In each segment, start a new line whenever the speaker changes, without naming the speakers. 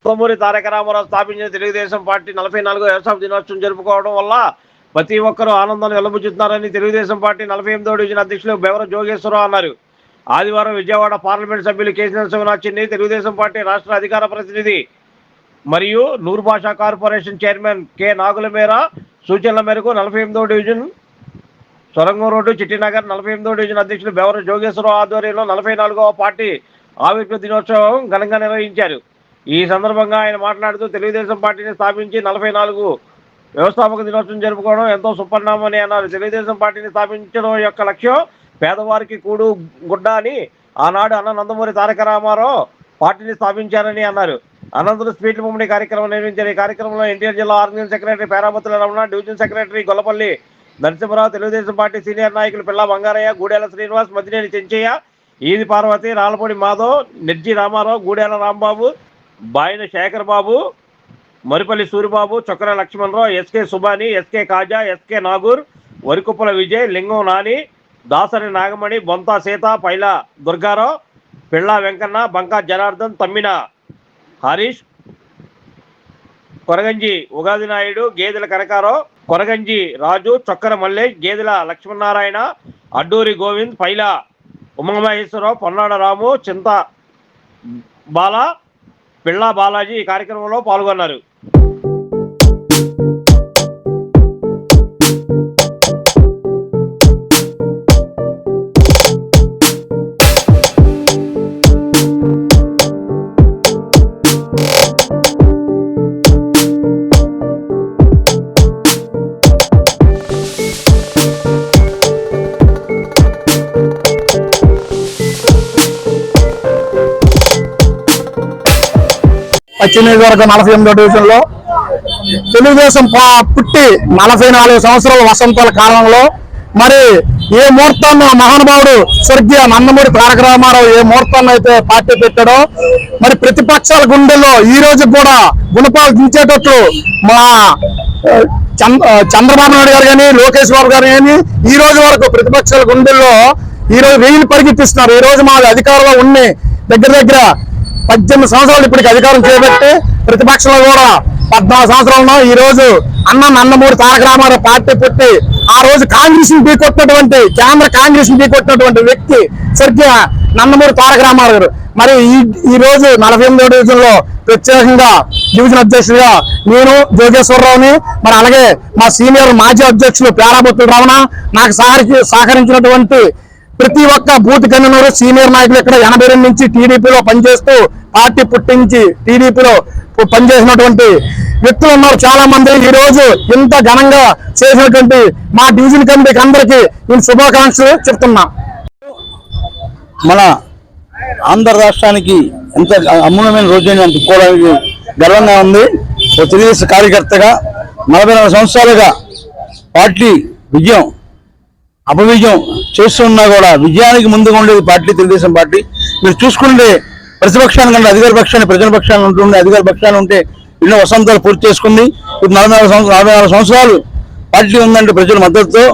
నందమూరి తారక రామారావు స్థాపించిన తెలుగుదేశం పార్టీ 44వ వ్యవస్థాపక దినోత్సవం జరుపుకోవడం వల్ల ప్రతి ఒక్కరూ ఆనందాన్ని వెల్లబుచ్చుతున్నారని తెలుగుదేశం పార్టీ 48వ డివిజన్ అధ్యక్షులు బెవర జోగేశ్వరరావు అన్నారు. ఆదివారం విజయవాడ పార్లమెంట్ సభ్యులు కేసీఆర్ నరసింహనాథ్ని తెలుగుదేశం పార్టీ రాష్ట్ర అధికార ప్రతినిధి మరియు నూరు భాషా కార్పొరేషన్ చైర్మన్ కె నాగుల మేర సూచనల మేరకు 48వ డివిజన్ సొరంగం రోడ్డు చిట్టినగర్ 48వ డివిజన్ అధ్యక్షులు బెవర జోగేశ్వరరావు ఆధ్వర్యంలో 44వ పార్టీ ఆవిర్భావ దినోత్సవం ఘనంగా నిర్వహించారు. ఈ సందర్భంగా ఆయన మాట్లాడుతూ తెలుగుదేశం పార్టీని స్థాపించి 44 వ్యవస్థాపక దినోత్సవం జరుపుకోవడం ఎంతో సుపరిణామని అన్నారు. తెలుగుదేశం పార్టీని స్థాపించడం యొక్క లక్ష్యం పేదవారికి కూడు గుడ్డ అని ఆనాడు అన్న నందమూరి తారక రామారావు పార్టీని స్థాపించారని అన్నారు. అనంతరం స్పీడ్ పంపిణీ కార్యక్రమం నిర్వహించారు. ఈ కార్యక్రమంలో ఎన్టీఆర్ జిల్లా organizing secretary Peramatula Ramana, division secretary Gollapalli Narasimharao, Telugudesam party senior నాయకులు Pilla Bangarayya, Gudela Srinivas, Maddineni Chenchaiah, Eedi Parvathi, Rallapudi Madhav, Nirji Ramarao, Gudela Rambabu, Baina Sekhar Babu, Maripalli Suribabu, Chokkara Lakshmanarao, SK Subani, SK Kaja, SK Nagur, Varikuppala Vijay, Lingam Nani, Dasari Nagamani, Bonta Sita, Paila Durgarao, Pilla Venkanna, బంకా జనార్దన్, తమ్మిన హరీష్, కొరగంజి ఉగాది నాయుడు, గేదెల కనకారావు, కొరగంజి రాజు, చొక్కర మల్లేష్, గేదెల లక్ష్మీనారాయణ, అడ్డూరి గోవింద్, పైల ఉమామహేశ్వరరావు, పొన్నాడ రాము, చింత బాల, పిళ్ళ బాలాజీ ఈ కార్యక్రమంలో పాల్గొన్నారు.
పశ్చిమ నియోజకవర్గం 48వ డివిజన్లో తెలుగుదేశం పుట్టి 44 సంవత్సరాల వసంతాల కాలంలో మరి ఏ ముహూర్తాన్ని మహానుభావుడు స్వర్గీయ నందమూరి తారక రామారావు ఏ ముహూర్తాన్ని అయితే పార్టీ పెట్టాడో మరి ప్రతిపక్షాల గుండెల్లో ఈ రోజు కూడా గుణపాలు దించేటట్లు మా చంద్రబాబు నాయుడు గారు కానీ లోకేష్ బాబు గారు కానీ ఈ రోజు వరకు ప్రతిపక్షాల గుండెల్లో ఈ రోజు వెయ్యిని పరిగెత్తిస్తున్నారు. ఈ రోజు మా అధికారంలో ఉండి దగ్గర 18 సంవత్సరాలు ఇప్పటికి అధికారం చేపట్టి ప్రతిపక్షంలో కూడా 14 సంవత్సరాలను ఈ రోజు అన్న నందమూరి తారక రామారావు పార్టీ పుట్టి ఆ రోజు కాంగ్రెస్ ని ఢీకొట్టినటువంటి కేంద్ర కాంగ్రెస్ ని ఢీకొట్టినటువంటి వ్యక్తి స్వర్గీయ నందమూరి తారక రామారావు గారు. మరి ఈ రోజు 48వ డివిజన్ లో ప్రత్యేకంగా డివిజన్ అధ్యక్షుడిగా నేను జోగేశ్వరరావుని, మరి అలాగే మా సీనియర్ మాజీ అధ్యక్షులు పేరాబొత్తుల రమణ, నాకు సహకరించినటువంటి ప్రతి ఒక్క బూత్ కన్వీనర్ సీనియర్ నాయకులు ఇక్కడ 82 నుంచి టీడీపీలో పనిచేస్తూ పార్టీ పుట్టించి టీడీపీలో పనిచేసినటువంటి వ్యక్తులు ఉన్నారు చాలా మంది. ఈ రోజు ఇంత ఘనంగా చేసినటువంటి మా డివిజన్ కమిటీకి అందరికీ నేను శుభాకాంక్షలు చెప్తున్నా.
మన ఆంధ్ర రాష్ట్రానికి ఎంత అమూల్యమైన రోజు అందుకోవడానికి గర్వంగా ఉంది. ఒక తెలుగుదేశం కార్యకర్తగా 44 సంవత్సరాలుగా పార్టీ విజయం అపవిజయం చేస్తున్నా కూడా విజయానికి ముందుగా ఉండేది పార్టీ తెలుగుదేశం పార్టీ. మీరు చూసుకుంటే ప్రతిపక్షాన్ని కంటే అధికార పక్షాన్ని ప్రజల పక్షాన్ని ఉంటుండే, అధికార పక్షాన్ని ఉంటే ఎన్నో వసంతాలు పూర్తి చేసుకుంది. ఇప్పుడు 44 సంవత్సరాలు పార్టీ ఉందంటే ప్రజల మద్దతుతో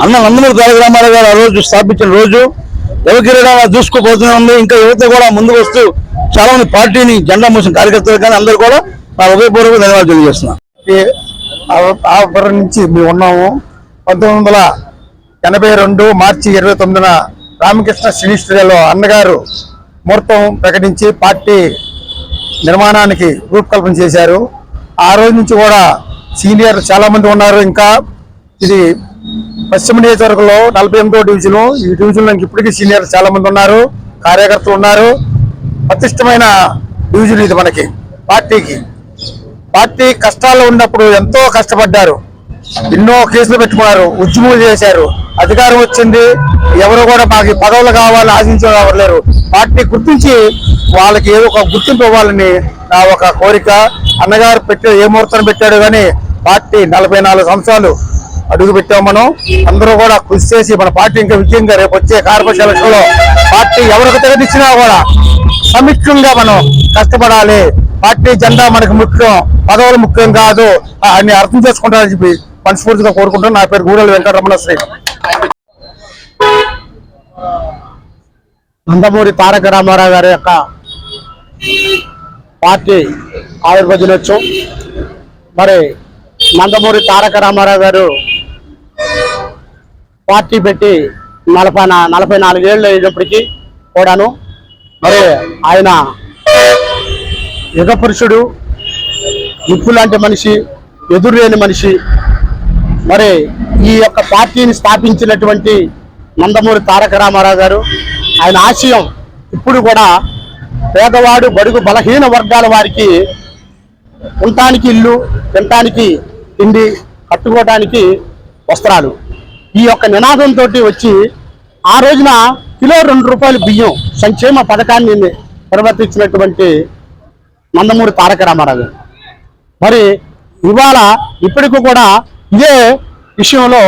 అన్న నందమూరి తారక రామారావు గారు ఆ రోజు స్థాపించిన రోజు ఎవరికిరడా దూసుకుపోతూనే ఉంది. ఇంకా యువత కూడా ముందుకు వస్తూ చాలా మంది పార్టీని జెండా మోసిన కార్యకర్తలు కానీ అందరూ కూడా నా హృదయపూర్వక ధన్యవాదాలు తెలియజేస్తున్నాం.
నుంచి మేము ఉన్నాము. 1982 మార్చి 29న రామకృష్ణ సినీ స్టూడియోలో అన్నగారు ముహూర్తం ప్రకటించి పార్టీ నిర్మాణానికి రూపకల్పన చేశారు. ఆ రోజు నుంచి కూడా సీనియర్ చాలా మంది ఉన్నారు. ఇంకా ఇది పశ్చిమ నియోజకవర్గంలో 48వ డివిజన్. ఈ డివిజన్లో ఇప్పటికీ సీనియర్ చాలా మంది ఉన్నారు, కార్యకర్తలు ఉన్నారు. ప్రతిష్టమైన డివిజన్ ఇది మనకి పార్టీకి. పార్టీ కష్టాల్లో ఉన్నప్పుడు ఎంతో కష్టపడ్డారు, ఎన్నో కేసులు పెట్టుకున్నారు, ఉద్యమాలు చేశారు. అధికారం వచ్చింది, ఎవరు కూడా మాకు పదవులు కావాలని ఆశించే ఎవరు లేరు. పార్టీ గుర్తించి వాళ్ళకి ఏదో ఒక గుర్తింపు ఇవ్వాలని నా ఒక కోరిక. అన్నగారు ఏ ముహూర్తాన్ని పెట్టాడు కానీ పార్టీ 44 సంవత్సరాలు అడుగు పెట్టాం. మనం అందరూ కూడా కృషి చేసి మన పార్టీ ఇంకా విజయంగా రేపు వచ్చే కార్పొరేషన్ ఎలక్షన్ లో పార్టీ ఎవరికి తెగదిచ్చినా కూడా సమిష్టిగా మనం కష్టపడాలి. పార్టీ జెండా మనకు ముఖ్యం, పదవులు ముఖ్యం కాదు అని అర్థం చేసుకుంటారని చెప్పి మనస్ఫూర్తిగా కోరుకుంటాను. నా పేరు గూడెల వెంకటరమణ శ్రీ. నందమూరి తారక రామారావు గారి యొక్క పార్టీ
ఆవిర్భావ దినోత్సవం. మరి నందమూరి తారక రామారావు గారు పార్టీ పెట్టి 44 ఏళ్ళు అయినప్పటికీ కూడాను మరి ఆయన యుగ పురుషుడు, నిప్పు లాంటి మనిషి, ఎదురులేని మనిషి. మరి ఈ యొక్క పార్టీని స్థాపించినటువంటి నందమూరి తారక రామారావు గారు, ఆయన ఆశయం ఇప్పుడు కూడా పేదవాడు, బడుగు బలహీన వర్గాల వారికి ఉండటానికి ఇల్లు, తినటానికి తిండి, కట్టుకోవటానికి వస్త్రాలు, ఈ యొక్క నినాదంతో వచ్చి ఆ రోజున కిలో 2 రూపాయల బియ్యం సంక్షేమ పథకాన్ని నిర్వర్తించినటువంటి నందమూరి తారక రామారావు గారు. మరి ఇవాళ ఇప్పటికీ కూడా ఇదే విషయంలో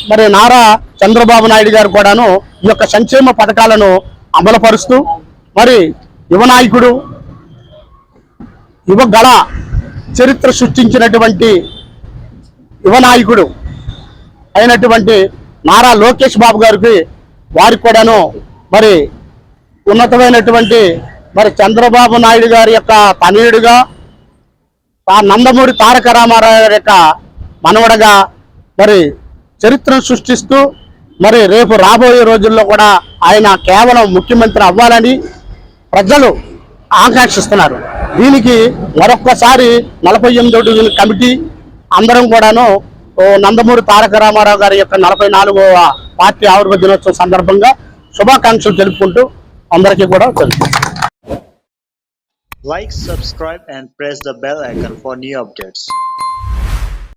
మరి నారా చంద్రబాబు నాయుడు గారు కూడాను ఈ యొక్క సంక్షేమ పథకాలను అమలుపరుస్తూ మరి యువనాయకుడు, యువగళ చరిత్ర సృష్టించినటువంటి యువనాయకుడు అయినటువంటి నారా లోకేష్ బాబు గారికి, వారికి కూడాను మరి ఉన్నతమైనటువంటి మరి చంద్రబాబు నాయుడు గారి యొక్క తనయుడిగా, నందమూరి తారక రామారావు గారి యొక్క మనవడగా మరి చరిత్రను సృష్టిస్తూ మరి రేపు రాబోయే రోజుల్లో కూడా ఆయన కేవలం ముఖ్యమంత్రి అవ్వాలని ప్రజలు ఆకాంక్షిస్తున్నారు. దీనికి మరొక్కసారి 48వ డివిజన్ కమిటీ అందరం కూడాను నందమూరి తారక రామారావు గారి యొక్క 44వ పార్టీ ఆవిర్భావ దినోత్సవం సందర్భంగా శుభాకాంక్షలు తెలుపుకుంటూ అందరికీ కూడా తెలుపు.
Like, subscribe and press the bell icon for new updates.